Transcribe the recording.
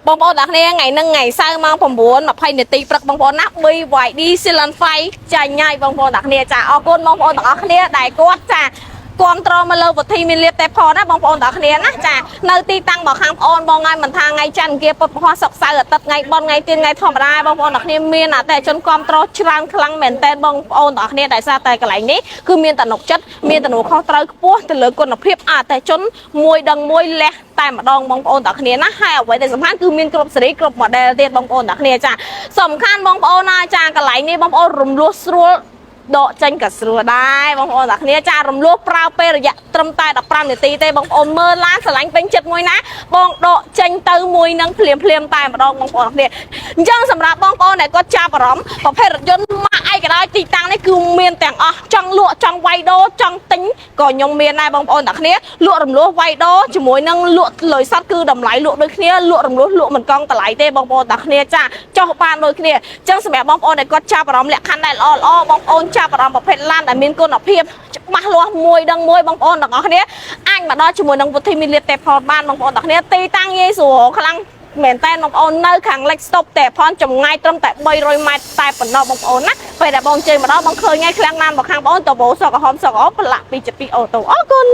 បងប្អូនអ្នកគ្នាថ្ងៃហ្នឹងថ្ងៃសៅរ៍ម៉ោង9 20នាទីព្រឹកបងប្អូនណា BYD Silent 5ចាញ់ញ៉ៃបងប្អូនអ្នកគ្នាចាអរគុណបងប្អូនទាំងអស់គ្នាដែលគាត់ចាគ្រប់ត្រមកលើវត្ថុមានលៀបតែផលណាបងប្អូនទាំងគ្នាណាចានៅទីតាំងមកខាងប្អូនបងហើយមិនថាថ្ងៃច័ន្ទអង្គារពុធពហុសុក្រសៅរ៍អាទិត្យថ្ងៃបុណ្យថ្ងៃទៀនថ្ងៃធម្មតាបងប្អូនទាំងគ្នាមានអតិថិជនគ្រប់ត្រច្រើនខ្លាំងមែនតើបងប្អូនទាំងគ្នាដែលសារតែកន្លែងនេះគឺមានតំណុកចិត្តមានទំនួលខុសត្រូវខ្ពស់ទៅលើគុណភាពអតិថិជនមួយដឹងមួយលះតែម្ដងបងប្អូនទាំងគ្នាណាហើយអ្វីដែលសំខាន់គឺមានគ្រប់សេរីគ្រប់ model ទៀតបងប្អូនទាំងគ្នាចាសំខាន់បងប្អូនណាចាកន្លែងនេះបងប្អូនរំលោះស្រួលដកចេញក៏ស្រួលដែរបងប្អូនទាំងគ្នាចារំលោះប្រើពេលរយៈត្រឹមតែ15នាទីទេបងប្អូនមើលឡានស្រឡាញ់ពេញចិត្តមួយណាបងដកចេញទៅមួយនឹងភ្លាមតែម្ដងបងប្អូនទាំងគ្នាអញ្ចឹងសម្រាប់បងប្អូនដែលគាត់ចាប់អារម្មណ៍ប្រភេទរថយន្តម៉ាកឯកដោយទីតាំងនេះគឺមានទាំងអស់ចង់លក់ចង់វាយដូរចង់ទិញក៏ខ្ញុំមានដែរបងប្អូនទាំងគ្នាលក់រំលោះវាយដូរជាមួយនឹងលក់លុយសតគឺតម្លៃលក់ដូចគ្នាលក់រំលោះលក់មិនកង់តម្លៃទេបងប្អូនទាំងគ្នាចាចុះបានដូចគ្នាអញ្ចឹងសម្រាប់បងប្អូនដែលគាត់ចាប់អារម្មណ៍លក្ខខណ្ឌដែលល្អបងប្អូនចាប់អារម្មណ៍ប្រភេទឡានដែលមានគុណភាពច្បាស់លាស់មួយដឹងមួយបងប្អូនទាំងអស់គ្នាអាចមកដល់ជាមួយនឹងវត្ថុមានលៀបតែផលបានបងប្អូនទាំងគ្នាទីតាំងងាយស្រួលខ្លាំងមែនតើបងប្អូននៅខាងលិចស្តុបតែផនចម្ងាយត្រឹមតែ300ម៉ែត្រតែប៉ុណ្ណោះបងប្អូនណាពេលដែលបងជិះមកដល់បងឃើញហើយឃ្លាំងណានមកខាងបងអូនតបោសក់ក្រហមសក់អបប្រឡាក់ពីចិត្តពីអូតូអរគុណ